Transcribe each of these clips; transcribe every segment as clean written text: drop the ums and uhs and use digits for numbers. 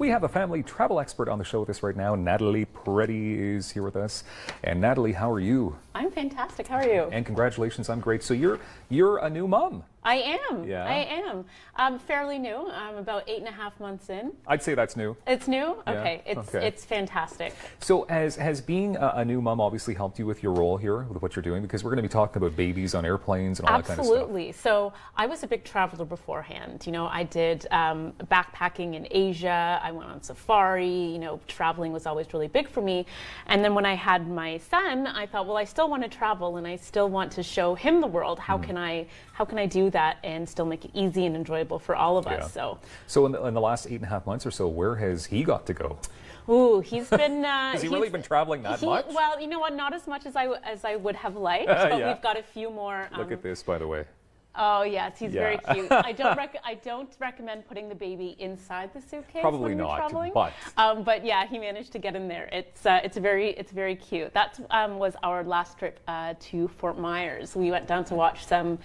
We have a family travel expert on the show with us right now. Natalie Preddie is here with us. And Natalie, how are you? I'm fantastic. How are you? And congratulations, I'm great. So you're a new mom. I am. Yeah. I am. I'm fairly new. I'm about 8.5 months in. I'd say that's new. It's new? Yeah. Okay. It's fantastic. So has being a new mom obviously helped you with your role here, with what you're doing? Because we're going to be talking about babies on airplanes and all that kind of stuff. Absolutely. So I was a big traveler beforehand. You know, I did backpacking in Asia. I went on safari. You know, traveling was always really big for me. And then when I had my son, I thought, well, I still want to travel and I still want to show him the world. How can I do that and still make it easy and enjoyable for all of us? So in the last 8.5 months or so, where has he got to go? Ooh, he's been. Has he really been traveling that much? Well, you know what? Not as much as I would have liked, but Yeah. we've got a few more. Look at this, by the way. Oh yes, he's very cute. I don't recommend putting the baby inside the suitcase. Probably when you're not, traveling. but yeah, he managed to get in there. It's very cute. That was our last trip to Fort Myers. We went down to watch some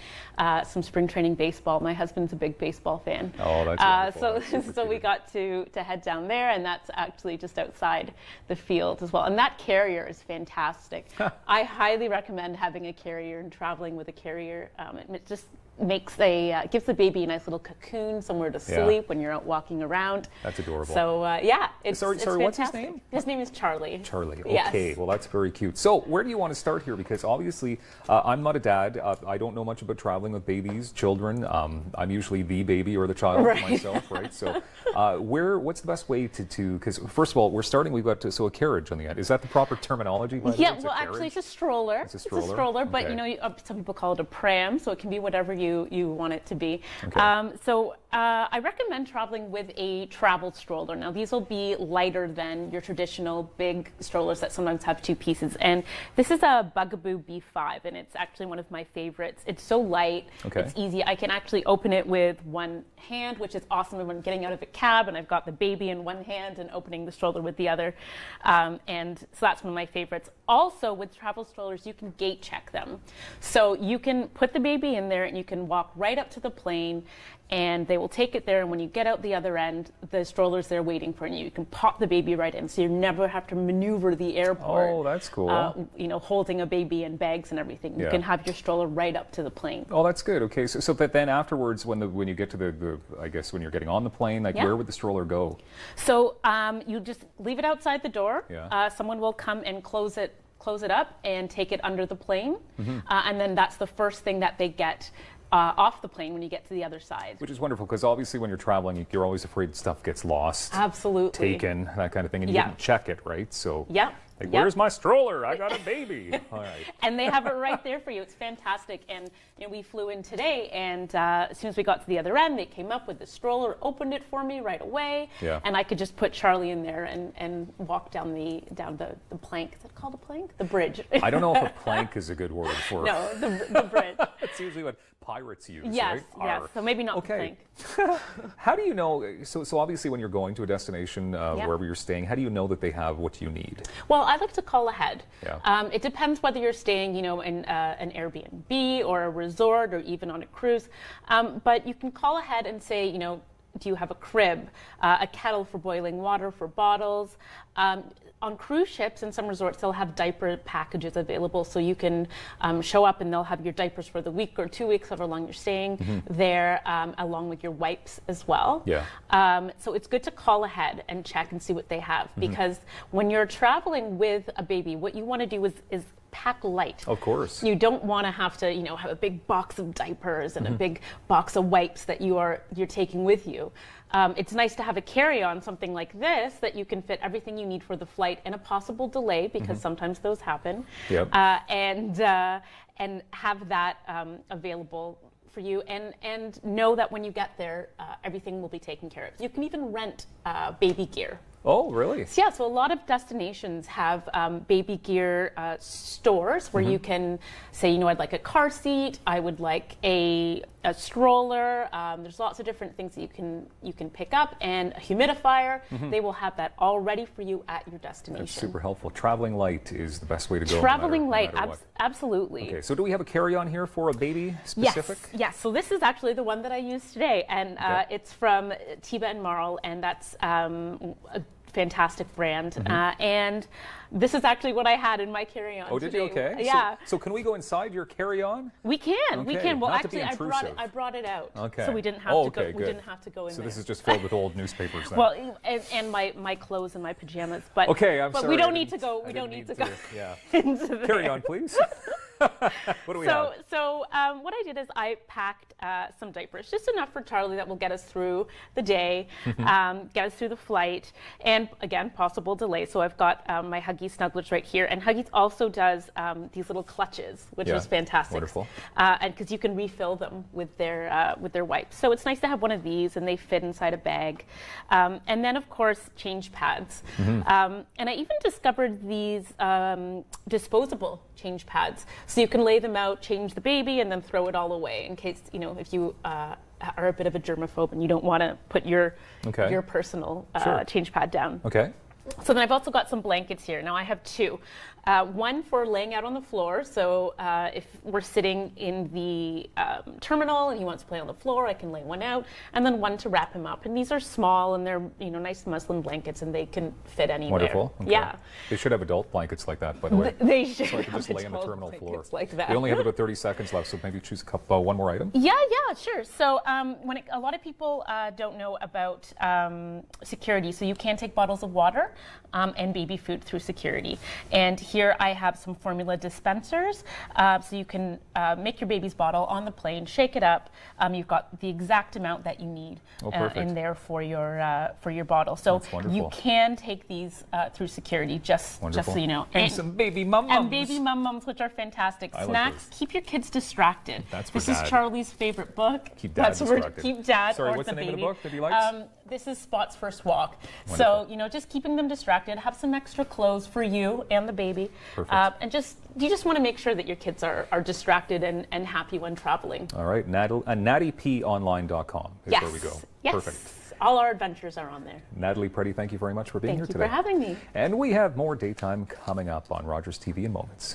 spring training baseball. My husband's a big baseball fan. Oh, that's wonderful. So we got to head down there, and that's actually just outside the field as well. And that carrier is fantastic. I highly recommend having a carrier and traveling with a carrier. It just gives the baby a nice little cocoon, somewhere to sleep when you're out walking around. That's adorable. So yeah, it's sorry, fantastic. what's his name? His name is Charlie. Charlie. Yes. Okay, well that's very cute. So where do you want to start here? Because obviously I'm not a dad. I don't know much about traveling with babies, children. I'm usually the baby or the child myself, right? So what's the best way to? Because first of all, we've got a carriage on the end. Is that the proper terminology? By the way? Well, actually, it's a stroller. It's a stroller, but you know, some people call it a pram, so it can be whatever you want it to be. Okay. I recommend traveling with a travel stroller. Now, these will be lighter than your traditional big strollers that sometimes have two pieces. And this is a Bugaboo B5, and it's actually one of my favorites. It's so light. Okay. It's easy. I can actually open it with one hand, which is awesome when I'm getting out of a cab and I've got the baby in one hand and opening the stroller with the other. And so that's one of my favorites. Also, with travel strollers, you can gate check them. So you can put the baby in there and you can walk right up to the plane and they will take it there, and when you get out the other end, the stroller's there waiting for you. You can pop the baby right in, so you never have to maneuver the airport. Oh, that's cool. You know, holding a baby and bags and everything. You can have your stroller right up to the plane. Oh, that's good. Okay, so but then afterwards, when you get to the I guess when you're getting on the plane, where would the stroller go? So you just leave it outside the door. Yeah. Someone will come and close it up and take it under the plane, and then that's the first thing that they get off the plane when you get to the other side. Which is wonderful, because obviously when you're traveling, you're always afraid stuff gets lost. Absolutely. Taken, that kind of thing, and you didn't check it, right? So. Like, where's my stroller? I got a baby. All right. And they have it right there for you. It's fantastic. And you know, we flew in today, and as soon as we got to the other end, they came up with the stroller, opened it for me right away, and I could just put Charlie in there and walk down the plank. Is it called a plank? The bridge. I don't know if a plank is a good word for. No, the bridge. It's usually what pirates use. Yes, right? yes. So maybe not the plank. How do you know? So obviously, when you're going to a destination, wherever you're staying, how do you know that they have what you need? Well, I like to call ahead. Yeah. It depends whether you're staying, you know, in an Airbnb or a resort or even on a cruise. But you can call ahead and say, you know, do you have a crib, a kettle for boiling water, for bottles? On cruise ships and some resorts, they'll have diaper packages available, so you can show up and they'll have your diapers for the week or 2 weeks, however long you're staying there, along with your wipes as well. Yeah. So it's good to call ahead and check and see what they have, because when you're traveling with a baby, what you want to do is pack light. Of course. You don't want to have to, you know, have a big box of diapers and a big box of wipes that you're taking with you. It's nice to have a carry-on, something like this, that you can fit everything you need for the flight and a possible delay, because sometimes those happen. Yep. And have that available for you, and know that when you get there, everything will be taken care of. You can even rent baby gear Oh, really? So, yeah, so a lot of destinations have baby gear stores where you can say, you know, I'd like a car seat, I would like a stroller. There's lots of different things that you can pick up, and a humidifier. They will have that all ready for you at your destination. That's super helpful. Traveling light is the best way to go. Traveling light, no matter what. absolutely. Okay, so do we have a carry-on here for a baby specific? Yes. So this is actually the one that I used today, and it's from Tiba and Marl, and that's a fantastic brand. And this is actually what I had in my carry-on. Oh, did today. you? Okay. Yeah. So can we go inside your carry-on? We can. We can. Well, Not to be actually, I brought it out. Okay. So we didn't have to go. Good. We didn't have to go in so there. this is just filled with old newspapers then. Well, and my clothes and my pajamas. But okay, I'm but sorry. we don't need to go. We don't need to go. Yeah. Into there. Carry on, please. What do we have? So what I did is I packed some diapers, just enough for Charlie that will get us through the day, get us through the flight, and again, possible delay. So I've got my Huggies Snugglers right here, and Huggies also does these little clutches, which is fantastic. Wonderful. And because you can refill them with their wipes, so it's nice to have one of these, and they fit inside a bag. And then of course change pads, and I even discovered these disposable change pads. So you can lay them out, change the baby, and then throw it all away in case, you know, if you are a bit of a germaphobe and you don't want to put your personal change pad down. Okay. So then I've also got some blankets here. Now I have two. One for laying out on the floor. So if we're sitting in the terminal and he wants to play on the floor, I can lay one out. And then one to wrap him up. And these are small and they're, you know, nice muslin blankets and they can fit anywhere. Wonderful. Okay. Yeah. They should have adult blankets like that, by the way. They should. So I can just lay on the terminal floor. Like that. We only have about 30 seconds left, so maybe choose one more item. Yeah, sure. So a lot of people don't know about security, so you can take bottles of water and baby food through security. And here I have some formula dispensers, so you can make your baby's bottle on the plane, shake it up. You've got the exact amount that you need in there for your bottle. So you can take these through security, just so you know. And some baby mum mums. And baby mum mums, which are fantastic. Snacks, keep your kids distracted. That's for This Dad. is Charlie's favorite book. Keep Dad distracted. Keep Dad Sorry, or what's the the name baby. of the book that he likes? This is Spot's First Walk. Wonderful. So, you know, just keeping them distracted. Have some extra clothes for you and the baby. Perfect. And you just want to make sure that your kids are distracted and happy when traveling. All right, NataliePonline.com is where we go. Yes. Perfect. All our adventures are on there. Natalie Preddie, thank you very much for being here today. Thank you for having me. And we have more Daytime coming up on Rogers TV in moments.